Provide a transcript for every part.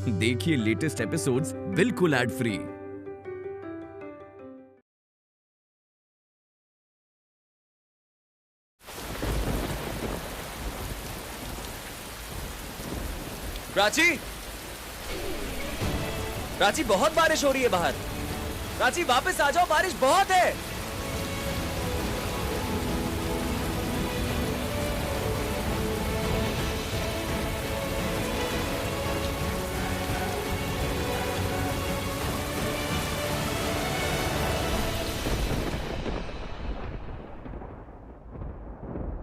देखिए latest episodes बिल्कुल ad free. Prachi, Prachi बहुत बारिश हो रही है बाहर। प्राची वापस आ जाओ, बारिश बहुत है।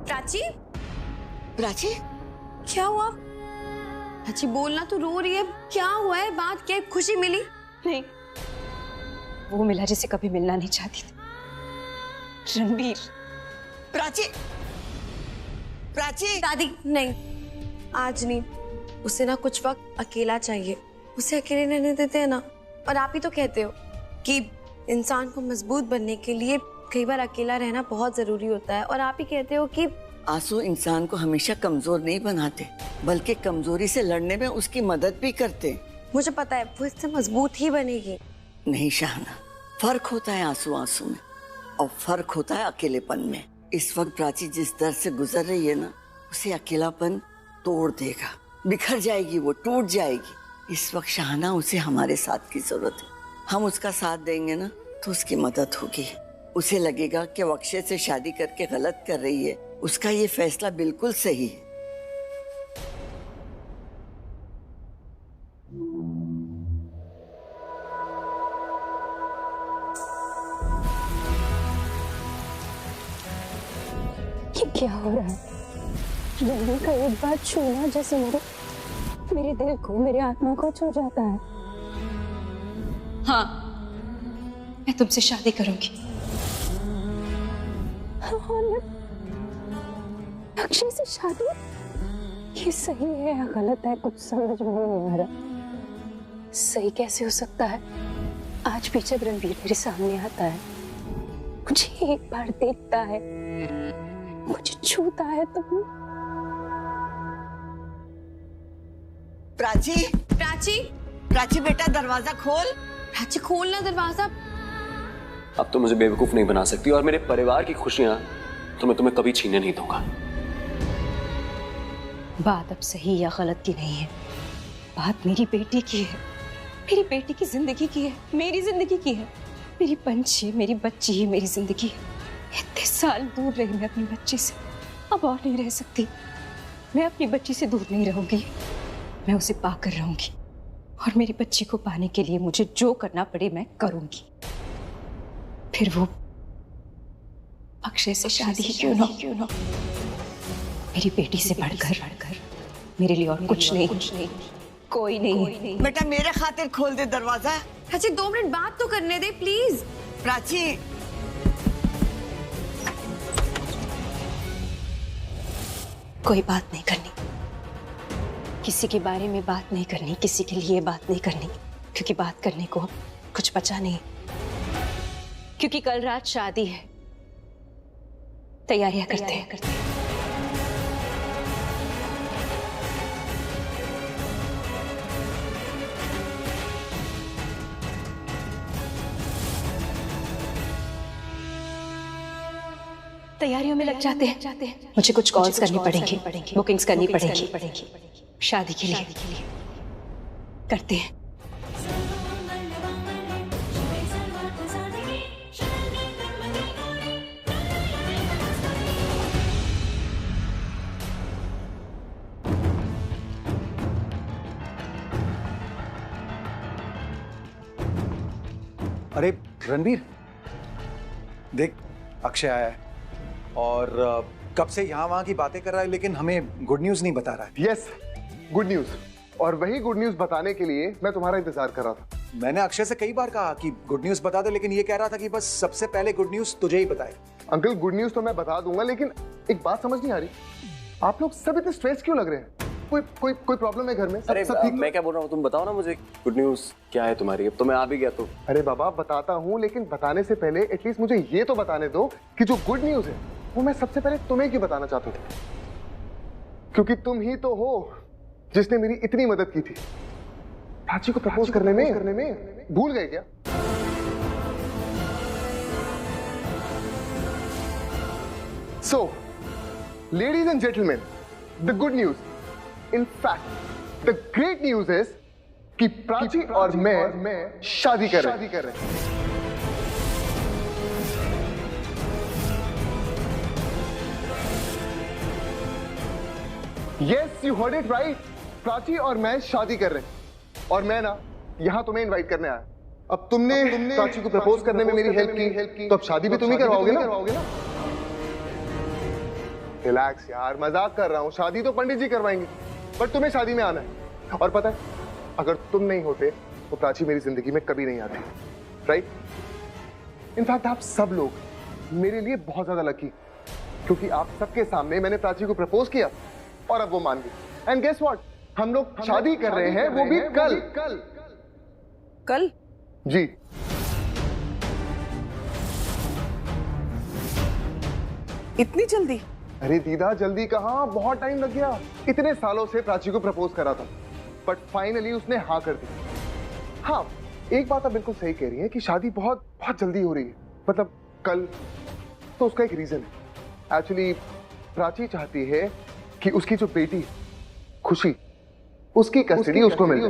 प्राची, प्राची, क्या हुआ? प्राची बोलना, तो रो रही है। क्या हुआ है? बात क्या है? खुशी मिली? नहीं, वो मिला जिसे कभी मिलना नहीं चाहती थी, रणबीर। प्राची, प्राची। दादी नहीं, आज नहीं। उसे ना कुछ वक्त अकेला चाहिए। उसे अकेले रहने देते हैं ना। और आप ही तो कहते हो कि इंसान को मजबूत बनने के लिए कई बार अकेला रहना बहुत जरूरी होता है। और आप ही कहते हो कि आंसू इंसान को हमेशा कमजोर नहीं बनाते, बल्कि कमजोरी से लड़ने में उसकी मदद भी करते। मुझे पता है वो इससे मजबूत ही बनेगी। नहीं शाहना, फर्क होता है आंसू आंसू में, और फर्क होता है अकेलेपन में। इस वक्त प्राची जिस दर्द से गुजर रही है ना, उसे अकेलापन तोड़ देगा, बिखर जाएगी, वो टूट जाएगी। इस वक्त शाहना, उसे हमारे साथ की जरूरत है। हम उसका साथ देंगे ना तो उसकी मदद होगी। उसे लगेगा कि वो अक्षय से शादी करके गलत कर रही है। उसका ये फैसला बिल्कुल सही है। ये क्या हो रहा है? रणबीर का एक बार छूना जैसे मेरे दिल को, मेरे आत्मा को छू जाता है। हाँ, मैं तुमसे शादी करूंगी। अक्षय से शादी? ये सही है या गलत है, कुछ समझ में नहीं आ रहा। सही कैसे हो सकता है? आज भी जब रणबीर मेरे सामने आता है, मुझे एक बार देखता है, मुझे छूता है, तो प्राची, प्राची, प्राची बेटा दरवाजा खोल। प्राची खोलना दरवाजा। अब तो मुझे बेवकूफ नहीं बना सकती, और मेरे परिवार की खुशियां तो मैं तुम्हें कभी छीनने नहीं दूंगा। बात अब सही या गलत की नहीं है, बात मेरी बेटी की है, मेरी बेटी की जिंदगी की है, मेरी जिंदगी की है। मेरी पंछी, मेरी बच्ची है, मेरी जिंदगी है। इतने साल दूर रही मैं अपनी बच्ची से, अब और नहीं रह सकती। मैं अपनी बच्ची से दूर नहीं रहूंगी, मैं उसे पाकर रहूंगी। और मेरी बच्ची को पाने के लिए मुझे जो करना पड़े मैं करूंगी। फिर वो अक्षय से शादी ही क्यों ना। मेरी बेटी से बढ़कर मेरे लिए और कुछ नहीं, कोई नहीं। बेटा मेरे खातिर खोल दे दरवाजा। प्राची 2 मिनट बात तो करने दे प्लीज। प्राची, कोई बात नहीं करनी, किसी के बारे में बात नहीं करनी, किसी के लिए बात नहीं करनी, क्योंकि बात करने को कुछ बचा नहीं। क्योंकि कल रात शादी है, तैयारियां करते हैं। तैयारियों में लग जाते हैं। मुझे कुछ कॉल्स करनी पड़ेंगी, बुकिंग्स करनी पड़ेंगी शादी के लिए। करते हैं। अरे रणबीर, देख अक्षय आया है और कब से यहाँ वहाँ की बातें कर रहा है, लेकिन हमें गुड न्यूज़ नहीं बता रहा है। Yes, good news. और वही गुड न्यूज़ बताने के लिए मैं तुम्हारा इंतजार कर रहा था। मैंने अक्षय से कई बार कहा कि गुड न्यूज़ बता दे, लेकिन ये कह रहा था कि बस सबसे पहले गुड न्यूज़ तुझे ही बताए। अंकल, गुड न्यूज़ तो मैं बता दूंगा, लेकिन एक बात समझ नहीं आ रही, आप लोग सब इतने स्ट्रेस क्यों लग रहे हैं? कोई प्रॉब्लम है घर में? अरे सब ठीक? मैं क्या बोल रहा हूँ, तुम बताओ ना मुझे गुड न्यूज़ क्या है तुम्हारी। अब तो मैं आ भी गया तो। अरे बाबा, बताता हूँ, लेकिन बताने से पहले एटलीस्ट मुझे ये तो बताने दो कि जो गुड न्यूज़ है वो मैं सबसे पहले तुम्हें क्यों बताना चाहता हूँ। क्योंकि तुम ही तो हो जिसने मेरी इतनी मदद की थी। प्राची को प्रपोज करने में भूल गए क्या? So, ladies and gentlemen, the good news, in fact, the great news is कि प्राची और मैं शादी कर रहे हैं। Yes, you heard it right. Prachi और मैं शादी कर रहे हैं और मैं ना यहाँ तुम्हें इनवाइट करने आया। अब तुमने प्राची को प्रपोज करने में मेरी हेल्प की, तो अब शादी भी तुम ही करवाओगे ना? रिलैक्स यार, मजाक कर रहा हूँ। शादी तो पंडित जी करवाएंगे, बट तुम्हें शादी में आना है। और पता है, अगर तुम नहीं होते तो प्राची मेरी जिंदगी में कभी नहीं आती, राइट? इनफैक्ट आप सब लोग मेरे लिए बहुत ज्यादा लकी, क्योंकि आप सबके सामने मैंने प्राची को प्रपोज किया और अब वो मान गई। एंड गेस व्हाट, हम लोग शादी कर रहे हैं, वो भी कल जी। इतनी जल्दी? अरे दीदा, जल्दी कहाँ, बहुत टाइम लग गया। इतने सालों से प्राची को प्रपोज करा था, बट फाइनली उसने हाँ कर दी। हाँ, एक बात आप बिल्कुल सही कह रही हैं कि शादी बहुत बहुत जल्दी हो रही है, मतलब कल। तो उसका एक रीजन है। एक्चुअली प्राची चाहती है कि उसकी जो बेटी खुशी, उसकी कस्टडी उसको मिल जाए।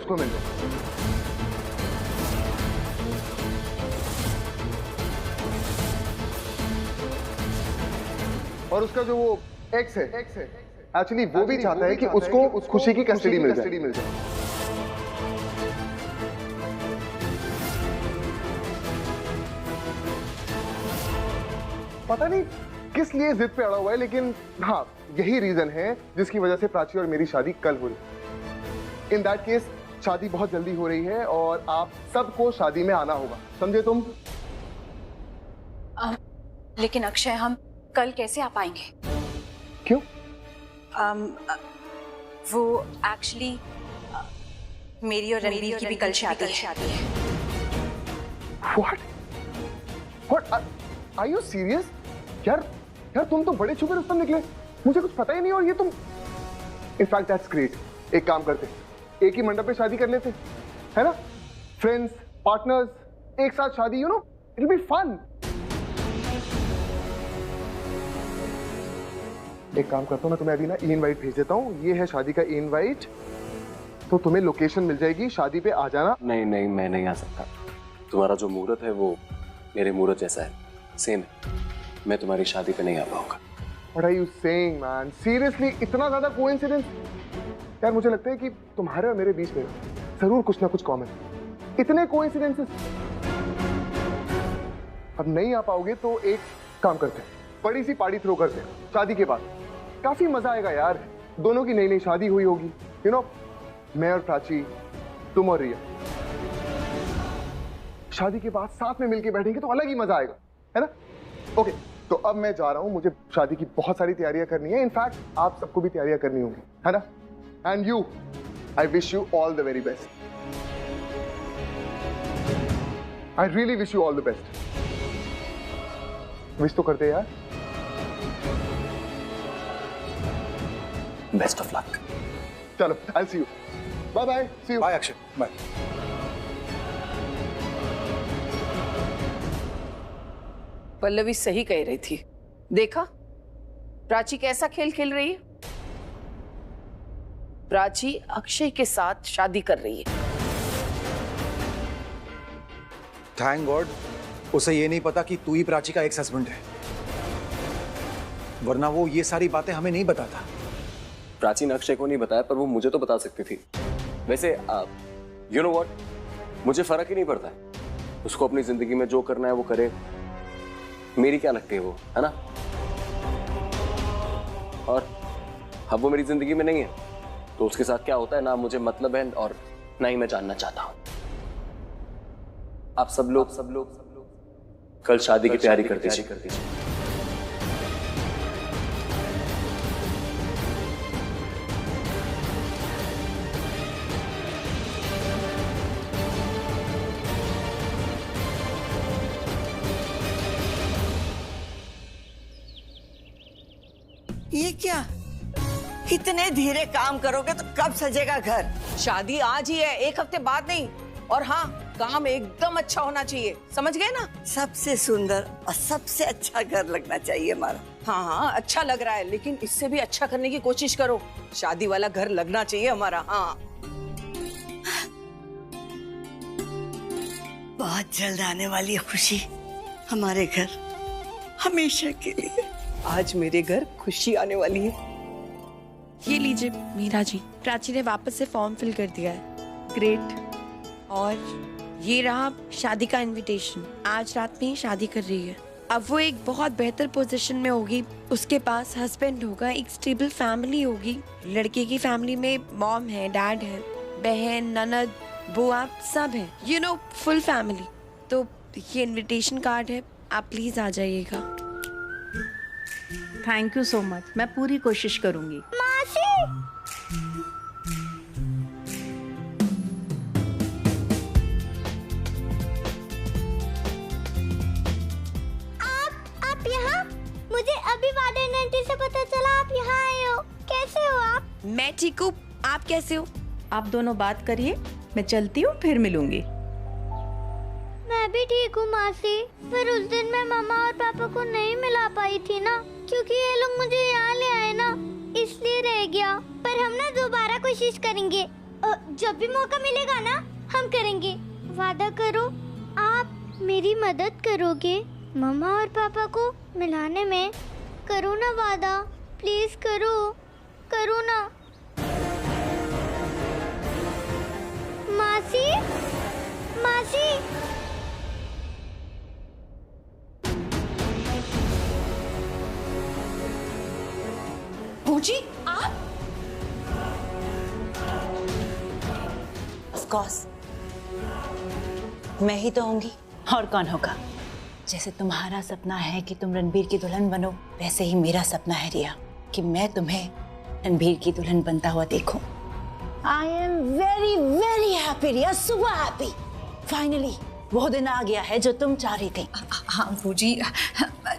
और उसका जो वो एक्स है, एक्चुअली वो भी चाहता है कि उसको खुशी की कस्टडी मिल जाए। पता नहीं किस लिए जिद पे अड़ा हुआ है, लेकिन हाँ, यही रीजन है जिसकी वजह से प्राची और मेरी शादी कल हो रही। इन दैट केस शादी बहुत जल्दी हो रही है और आप सबको शादी में आना होगा, समझे तुम? लेकिन अक्षय, हम कल कैसे आ पाएंगे? क्यों? वो एक्चुअली मेरी और रणवीर की भी कल शादी है। What? Are you serious? यार तुम तो बड़े छुपे रुस्तम निकले, मुझे कुछ पता ही नहीं। और ये तुम, इनफैक्ट दैट्स ग्रेट। एक काम करते, एक ही मंडप पे शादी कर लेते, है ना? फ्रेंड्स, पार्टनर्स, एक साथ शादी, you know, it will be fun. एक काम करता हूँ, मैं तुम्हें अभी ना इनवाइट भेज देता हूँ। ये है शादी का इनवाइट, तो तुम्हें लोकेशन मिल जाएगी, शादी पे आ जाना। नहीं, मैं नहीं आ सकता। तुम्हारा जो मुहूर्त है वो मेरे मुहूर्त जैसा है, सेम है। मैं तुम्हारी शादी पे नहीं आ पाऊंगा। What are you saying, man? Seriously, इतना ज्यादा कोइंसिडेंस? यार मुझे लगता है कि तुम्हारे और मेरे बीच में जरूर कुछ ना कुछ कॉमन है। इतने कोइंसिडेंसेस। अब नहीं आ पाओगे तो एक काम करते हैं, बड़ी सी पार्टी थ्रो करते हैं शादी के बाद। काफी मजा आएगा यार, दोनों की नई नई शादी हुई होगी, यू नो, मैं और प्राची, तुम और रिया। शादी के बाद साथ में मिलके बैठेंगे तो अलग ही मजा आएगा, है ना? ओके, तो अब मैं जा रहा हूं, मुझे शादी की बहुत सारी तैयारियां करनी है। इनफैक्ट आप सबको भी तैयारियां करनी होंगी, है ना? And you, I wish you all the very best. I really wish you all the best. Wish तो करते यार। Best of luck. चलो, I see you. Bye bye. See you. Bye Akshay, bye. Pallavi सही कह रही थी, देखा प्राची कैसा खेल खेल रही है। प्राची अक्षय के साथ शादी कर रही है। थैंक गॉड उसे ये नहीं पता कि तू ही प्राची का एक्स हस्बैंड है, वरना वो ये सारी बातें हमें नहीं बताता। प्राची ने अक्षय को नहीं बताया, पर वो मुझे तो बता सकती थी। वैसे यू नो व्हाट, मुझे फर्क ही नहीं पड़ता है। उसको अपनी जिंदगी में जो करना है वो करे, मेरी क्या लगती है वो, है ना? और अब वो मेरी जिंदगी में नहीं है, तो उसके साथ क्या होता है ना मुझे मतलब है और ना ही मैं जानना चाहता हूं। आप सब लोग कल शादी की तैयारी कर दीजिए। ये क्या, इतने धीरे काम करोगे तो कब सजेगा घर? शादी आज ही है, एक हफ्ते बाद नहीं। और हाँ, काम एकदम अच्छा होना चाहिए, समझ गए ना? सबसे सुंदर और सबसे अच्छा घर लगना चाहिए हमारा। हाँ हाँ, अच्छा लग रहा है, लेकिन इससे भी अच्छा करने की कोशिश करो। शादी वाला घर लगना चाहिए हमारा। हाँ, बहुत जल्द आने वाली है खुशी हमारे घर, हमेशा के लिए। आज मेरे घर खुशी आने वाली है। ये लीजिए मीरा जी, प्राची ने वापस से फॉर्म फिल कर दिया है। ग्रेट। और ये रहा शादी का इनविटेशन। आज रात में ही शादी कर रही है। अब वो एक बहुत बेहतर पोजीशन में होगी, उसके पास हस्बैंड होगा, एक स्टेबल फैमिली होगी। लड़के की फैमिली में मॉम है, डैड है, बहन, ननद, बुआ सब है, यू नो, फुल फैमिली। तो ये इनविटेशन कार्ड है, आप प्लीज आ जाइएगा। थैंक यू सो मच, मैं पूरी कोशिश करूंगी। आप यहाँ? मुझे अभी वार्डन आंटी से पता चला आप यहाँ आए हो। कैसे हो आप? मैं ठीक हूँ, आप कैसे हो? आप दोनों बात करिए, मैं चलती हूँ, फिर मिलूंगी। मैं भी ठीक हूँ मासी, पर उस दिन मैं मम्मा और पापा को नहीं मिला पाई थी ना, क्योंकि ये लोग मुझे यहाँ ले आए ना, इसलिए रह गया। पर हम ना दोबारा कोशिश करेंगे, जब भी मौका मिलेगा ना हम करेंगे। वादा करो आप मेरी मदद करोगे मम्मा और पापा को मिलाने में। करो ना वादा, प्लीज करो, करो ना। मासी, मासी। पूजी, आप? ऑफ कोर्स मैं ही तो होंगी, और कौन होगा। जैसे तुम्हारा सपना है कि तुम रणबीर की दुल्हन बनो, वैसे ही मेरा सपना है रिया कि मैं तुम्हें रणबीर की दुल्हन बनता हुआ देखूं। I am very very happy Riya, super happy. Finally वो दिन आ गया है जो तुम चाह रही थी। हाँ पूजी,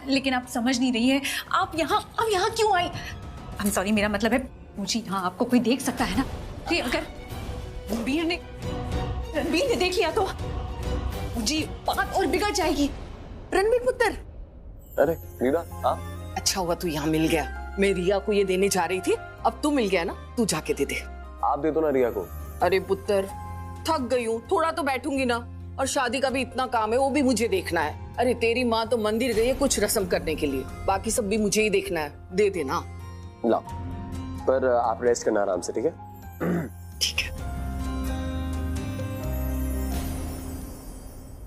लेकिन आप समझ नहीं रही है, आप यहाँ क्यों आई? आई एम सॉरी, मेरा मतलब है पूजी, यहाँ आपको कोई देख सकता है ना। अगर रणबीर ने देख लिया तो पूजी बात और बिगड़ जाएगी। रणबीर पुत्र। अरे मीरा, आप? अच्छा हुआ तू यहाँ मिल गया। मैं रिया को ये देने जा रही थी, अब तू मिल गया ना, तू जाके दे दे। आप दे दो ना रिया को। अरे पुत्र, थक गई हूँ, थोड़ा तो बैठूंगी ना। और शादी का भी इतना काम है, वो भी मुझे देखना है। अरे तेरी माँ तो मंदिर गई है कुछ रस्म करने के लिए, बाकी सब भी मुझे ही देखना है। दे देना। ला, पर आप रेस्ट करना आराम से, ठीक है? ठीक है।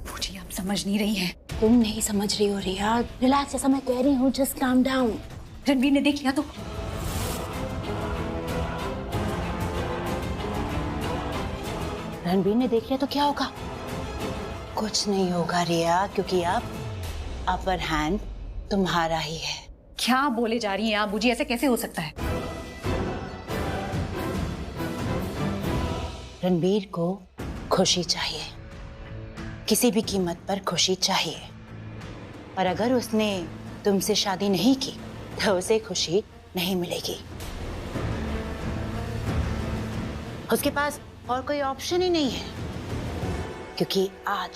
पूजी आप समझ नहीं रही हैं। तुम नहीं समझ रही हो रिया, रिलैक्स, जैसा मैं कह रही हूँ, जस्ट काम डाउन। रणबीर ने देख लिया तो? रणबीर ने देख लिया तो क्या होगा? कुछ नहीं होगा रिया, क्योंकि अब अपर हैंड तुम्हारा ही है। क्या बोले जा रही हैं आप पूजी, ऐसे कैसे हो सकता है? रणबीर को खुशी चाहिए, किसी भी कीमत पर खुशी चाहिए। और अगर उसने तुमसे शादी नहीं की तो उसे खुशी नहीं मिलेगी। उसके पास और कोई ऑप्शन ही नहीं है, क्योंकि आज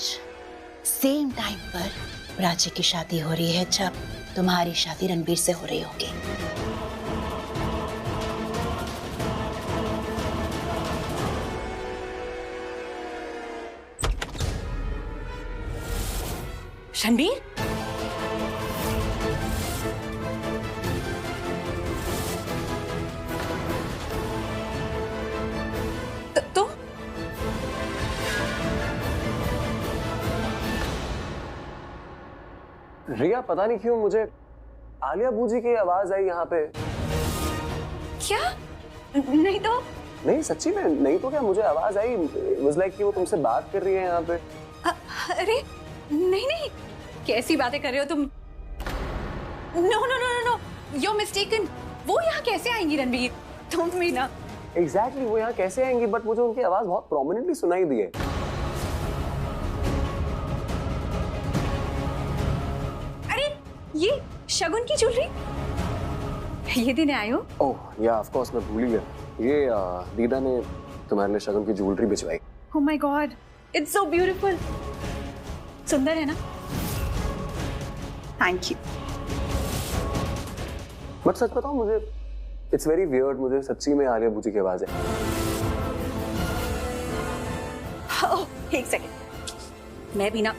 सेम टाइम पर प्राची की शादी हो रही है जब तुम्हारी शादी रणबीर से हो रही होगी। रणबीर? तो रिया, पता नहीं क्यों मुझे आलिया बूजी की आवाज आई यहाँ पे। क्या? नहीं तो? नहीं, सच्ची में नहीं तो क्या, मुझे आवाज आई, वाज लाइक कि वो तुमसे बात कर रही है यहाँ पे। अरे नहीं, कैसी बातें कर रहे हो तुम? No no no no, you are mistaken. वो यहाँ कैसे आएंगी रणबीर? तुम भी ना। एग्जैक्टली, वो यहाँ कैसे आएंगी, बट मुझे उनकी आवाज बहुत प्रोमिनेंटली सुनाई दी है। अरे ये शगुन की ज्वेलरी, ये देने आए हो? ओह या, ऑफ कोर्स, मैं भूल ही गया। ये दीदा ने तुम्हारे लिए शगुन की jewellery भिजवाई। Oh my God, it's so beautiful. सुंदर है ना? Thank you. बट सच बताऊं, मुझे इट्स वेरी वियर्ड, मुझे सच्ची में आलिया भूजी की आवाज है। Oh, एक सेकेंड, मैं भी ना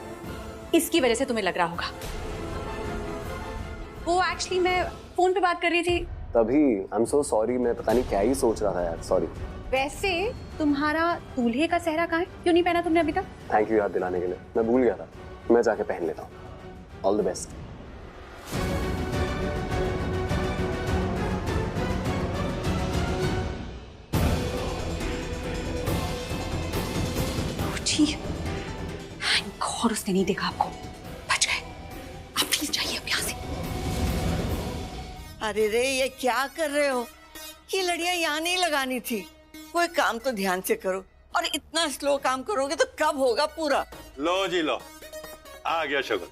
इसकी वजह से तुम्हें लग रहा होगा। वो एक्चुअली मैं फोन पे बात कर रही थी तभी। आई एम सो सॉरी, मैं पता नहीं क्या ही सोच रहा था यार, सॉरी। वैसे तुम्हारा दूल्हे का सेहरा कहाँ है? क्यों नहीं पहना तुमने अभी तक? थैंक यू याद दिलाने के लिए, मैं भूल गया था। मैं जाके पहन लेता हूँ। All the best. और उसने नहीं देखा आपको, बच गए। आप प्लीज जाइए अब यहाँ से। अरे रे, ये क्या कर रहे हो? ये लड़ियां यहाँ नहीं लगानी थी। कोई काम तो ध्यान से करो, और इतना स्लो काम करोगे तो कब होगा पूरा? लो जी लो, आ गया शगुन।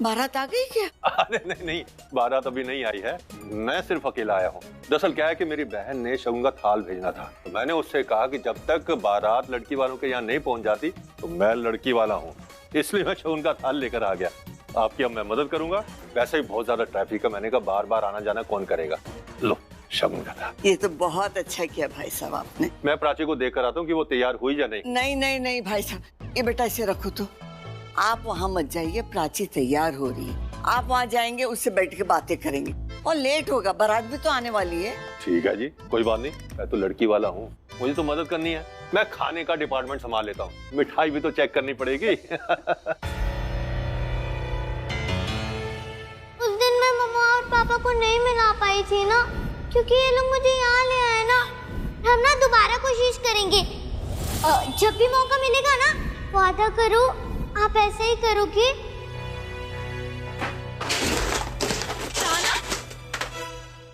बारात आ गई क्या? अरे नहीं, बारात अभी नहीं आई है, मैं सिर्फ अकेला आया हूँ। दरअसल क्या है कि मेरी बहन ने शगुन का थाल भेजना था, तो मैंने उससे कहा कि जब तक बारात लड़की वालों के यहाँ नहीं पहुँच जाती तो मैं लड़की वाला हूँ, इसलिए मैं शगुन का थाल लेकर आ गया। आपकी अब मैं मदद करूंगा, वैसे ही बहुत ज्यादा ट्रैफिक है, मैंने कहा बार बार आना जाना कौन करेगा। लो शगुन का थाल। ये तो बहुत अच्छा किया भाई साहब आपने। मैं प्राची को देख कर आता हूँ कि वो तैयार हुई या नहीं। नहीं भाई साहब, ये बेटा इसे रखो तो। आप वहाँ मत जाइए, प्राची तैयार हो रही है। आप वहाँ जाएंगे, उससे बैठ के बातें करेंगे, और लेट होगा, बारात भी तो आने वाली है। ठीक है जी, कोई बात नहीं, मैं तो लड़की वाला हूँ, मुझे तो मदद करनी है। मैं खाने का डिपार्टमेंट संभाल लेता हूँ, मिठाई भी तो चेक करनी पड़ेगी। उस दिन मैं मम्मा और पापा को नहीं मिला पाई थी ना, क्योंकि ये लोग मुझे यहाँ ले आए ना। हम ना दोबारा कोशिश करेंगे। जब भी मौका मिलेगा ना, वादा करो आप ऐसे ही करोगे।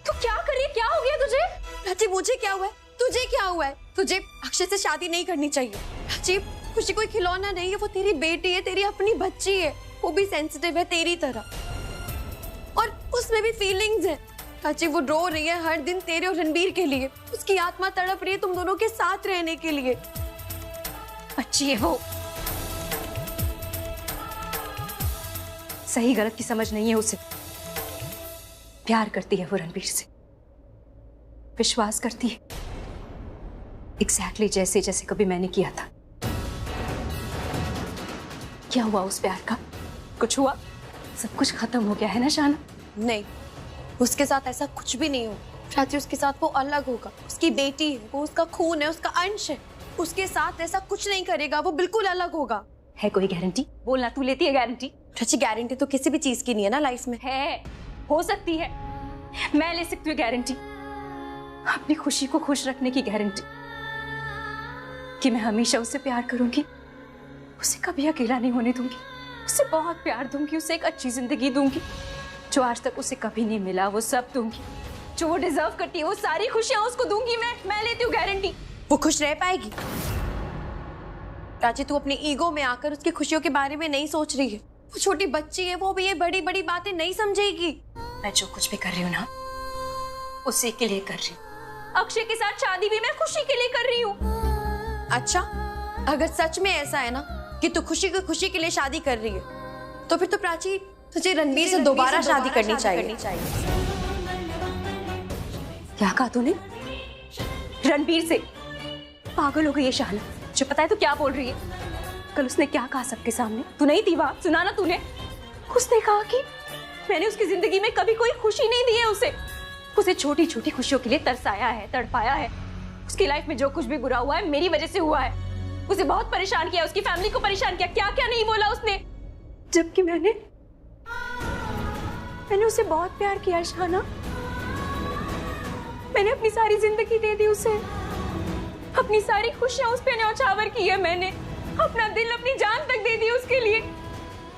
तू क्या कर रही है? क्या हो गया तुझे? प्राची, मुझे क्या हुआ है? तुझे क्या हुआ है? तुझे अक्षय से शादी नहीं करनी चाहिए। प्राची, खुशी कोई खिलौना नहीं है, वो तेरी बेटी है, तेरी अपनी बच्ची है, वो भी सेंसिटिव है तेरी तरह, और उसमें भी फीलिंग्स है। प्राची, वो रो रही है हर दिन तेरे और रणबीर के लिए, उसकी आत्मा तड़प रही है तुम दोनों के साथ रहने के लिए। बच्ची है वो, सही गलत की समझ नहीं है उसे। प्यार करती है वो रणबीर से, विश्वास करती है, एग्जैक्टली जैसे जैसे कभी मैंने किया था। क्या हुआ उस प्यार का? कुछ हुआ? सब कुछ खत्म हो गया है ना शाना? नहीं, उसके साथ ऐसा कुछ भी नहीं हो। प्राची, उसके साथ वो अलग होगा, उसकी बेटी है, वो उसका खून है, उसका अंश है। उसके साथ ऐसा कुछ नहीं करेगा, वो बिल्कुल अलग होगा। है कोई गारंटी? बोलना, तू लेती है गारंटी? प्राची, गारंटी तो किसी भी चीज की नहीं है ना लाइफ में। है, हो सकती है, मैं ले सकती हूँ गारंटी, अपनी खुशी को खुश रखने की गारंटी, कि मैं हमेशा उससे प्यार करूंगी, उसे कभी अकेला नहीं होने दूंगी, उसे बहुत प्यार दूंगी, उसे एक अच्छी जिंदगी दूंगी, जो आज तक उसे कभी नहीं मिला वो सब दूंगी, जो वो डिजर्व करती है वो सारी खुशियां उसको दूंगी। मैं लेती हूँ गारंटी। वो खुश रह पाएगी? प्राची, तू अपनी ईगो में आकर उसकी खुशियों के बारे में नहीं सोच रही है। वो छोटी बच्ची है, वो भी ये बड़ी बड़ी बातें नहीं समझेगी। मैं जो कुछ भी कर रही हूँ ना, उसी के लिए कर रही हूँ। अक्षय के साथ शादी भी मैं खुशी के लिए कर रही हूँ। अच्छा, अगर सच में ऐसा है ना कि तू खुशी के लिए शादी कर रही है, तो फिर तो प्राची तुझे रणबीर से दोबारा शादी करनी चाहिए। क्या कहा तूने? रणबीर से? पागल हो गई है शाना, जो पता है तो क्या बोल रही है? कल उसने क्या कहा सबके सामने? तू नहीं थी वहां, सुना ना तूने? उसने कहा कि मैंने उसकी जिंदगी में कभी कोई खुशी नहीं दी है उसे छोटी छोटी खुशियों के लिए तरसाया है, तड़पाया है। उसकी लाइफ में जो कुछ भी बुरा हुआ है मेरी वजह से हुआ है। उसे बहुत परेशान किया, उसकी फैमिली को परेशान किया, क्या क्या नहीं बोला उसने। जबकि मैंने उसे बहुत प्यार किया शाना, मैंने अपनी सारी जिंदगी दे दी उसे, अपनी सारी खुशियां उस पे न्यौछावर की है मैंने, अपना दिल अपनी जान तक दे दी उसके लिए।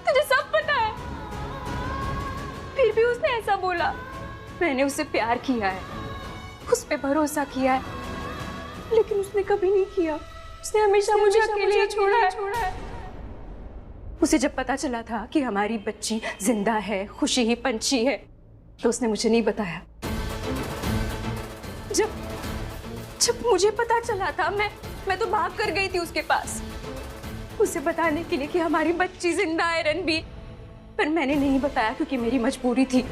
तुझे सब पता है, फिर भी उसने ऐसा बोला। मैंने उसे प्यार किया है, उस पे भरोसा किया है, लेकिन उसने कभी नहीं किया। उसने हमेशा मुझे अकेले ही छोड़ा है। उसे जब पता चला था कि हमारी बच्ची जिंदा है, खुशी ही पंछी है, तो उसने मुझे नहीं बताया। जब मुझे पता चला था मैं तो भाग कर गई थी उसके पास, उसे बताने के लिए कि हमारी बच्ची जिंदा है रणबीर। पर मैंने नहीं बताया क्योंकि मेरी मजबूरी थी।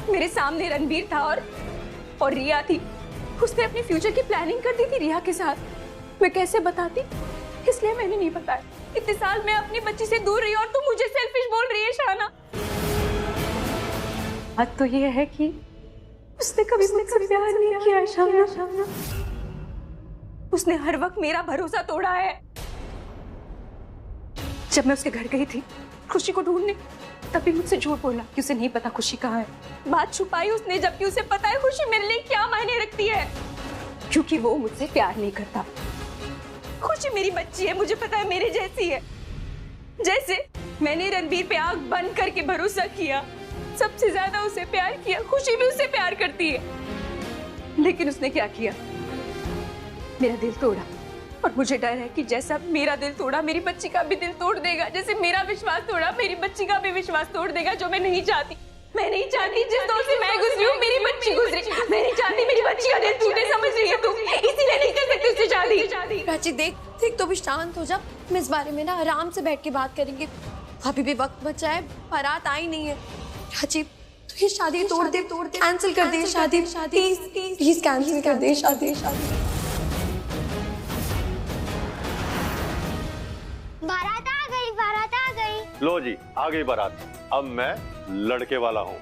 मेरे सामने रणबीर था और रिया थी। उसने अपनी फ्यूचर की प्लानिंग कर दी थी रिया के साथ। मैं कैसे बताती, इसलिए मैंने नहीं बताया। इतने साल मैं अपनी बच्ची से दूर रही और तुम मुझे सेल्फिश बोल रही है शाना। बात तो ये है कि उसने कभी मुझसे प्यार नहीं किया शाना। उसने हर वक्त मेरा भरोसा तोड़ा है। जब मैं उसके घर गई थी खुशी को ढूंढने, तभी मुझसे झूठ बोला कि उसे नहीं पता खुशी कहाँ है। बात छुपाई उसने, जबकि उसे पता है खुशी मेरे लिए क्या मायने रखती है, क्योंकि वो मुझसे प्यार नहीं करता। खुशी मेरी बच्ची है, मुझे पता है मेरे जैसी है। जैसे मैंने रणबीर पे आंख बंद करके भरोसा किया, सबसे ज्यादा उसे प्यार किया, खुशी भी उससे प्यार करती है। लेकिन उसने क्या किया, मेरा दिल तोड़ा। और मुझे डर है कि जैसा मेरा दिल तोड़ा मेरी बच्ची का भी दिल तोड़ देगा। जैसे मेरा विश्वास तोड़ा मेरी बच्ची का भी विश्वास तोड़ देगा, जो मैं नहीं चाहती। मैं नहीं चाहती जिस दौर से मैं गुजरी हूँ मेरी बच्ची गुजरे। मैं नहीं चाहती मेरी बच्ची का दिल टूटे, समझ रही है तुम? इसीलिए नहीं कर सकती उससे शादी। प्राची देख तो भी शांत हो जा। हम इस बारे में ना आराम से बैठ के बात करेंगे। अभी भी वक्त बचा है, बारात आई नहीं है। प्राची तो ये शादी तोड़ दे, कैंसिल कर दे शादी। प्लीज कैंसिल कर दे शादी। बारात आ गई। लो जी, आ गई बारात। अब मैं लड़के वाला हूँ।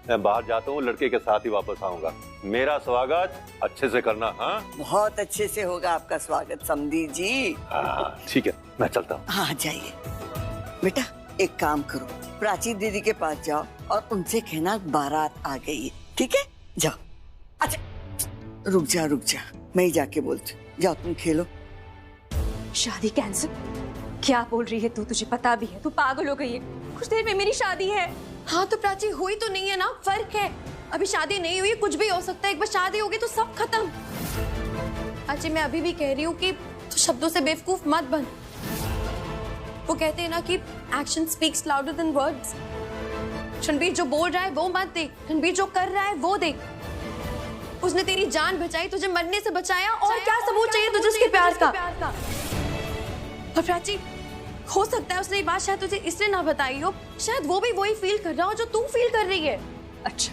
मैं बाहर जाता हूँ, लड़के के साथ ही वापस आऊंगा। मेरा स्वागत अच्छे से करना। हाँ, बहुत अच्छे से होगा आपका स्वागत समधी जी। ठीक है, मैं चलता हूँ। हाँ जाइए बेटा। एक काम करो, प्राची दीदी के पास जाओ और उनसे कहना बारात आ गई है। ठीक है, जाओ। अच्छा रुक जा, मैं ही जाके बोलती हूँ। जाओ तुम खेलो। शादी कैंसिल? क्या बोल रही है तू? तुझे पता भी है तू पागल हो गई है। कुछ देर में मेरी शादी है। हाँ तो प्राची हुई तो नहीं है ना, फर्क है। अभी शादी नहीं हुई, कुछ भी हो सकता है। एक बार शादी होगी तो सब खत्म। प्राची मैं अभी भी कह रही हूँ कि तू शब्दों से बेवकूफ मत बन। वो कहते हैं ना कि action speaks louder than words. Ranbir जो बोल रहा है वो मत देख, रणबीर जो कर रहा है वो देख। उसने तेरी जान बचाई, तुझे मरने से बचाया, और क्या सबूत चाहिए तुझे उसके प्यार का? और प्राची हो सकता है उसने ये बात शायद तुझे इसलिए ना बताई हो, शायद वो भी वही फील कर रहा हो जो तू फील कर रही है। अच्छा,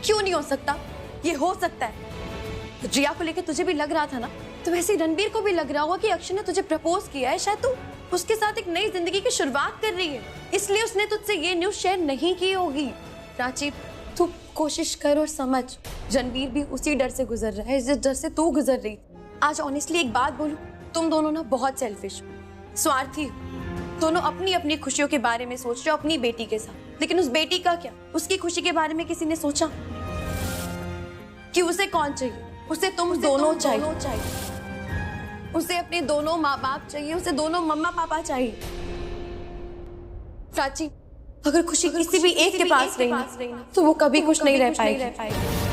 क्यों नहीं हो सकता? ये हो सकता है। तो जिया को लेकर तुझे भी लग रहा था ना, तो वैसे रणबीर को भी लग रहा होगा कि अक्षय ने तुझे प्रपोज किया है। शायद तू उसके साथ एक नई जिंदगी की शुरुआत कर रही है, इसलिए उसने तुझसे ये न्यूज़ शेयर नहीं की होगी। प्राची तू कोशिश कर और समझ, रणबीर भी उसी डर से गुजर रहा है जिस डर से तू गुजर रही। आज ऑनेस्टली एक बात बोलूं, तुम दोनों ना बहुत सेल्फिश हो, स्वार्थी हो। दोनों अपनी अपनी खुशियों के बारे में सोच रहे हो अपनी बेटी के साथ, लेकिन उस बेटी का क्या? उसकी खुशी के बारे में किसी ने सोचा कि उसे कौन चाहिए? उसे तुम दोनों चाहिए। उसे अपने दोनों माँ बाप चाहिए, उसे दोनों मम्मा पापा चाहिए। प्राची अगर खुशी किसी भी एक के पास रही ना, तो वो कभी खुश नहीं रह पाएगी।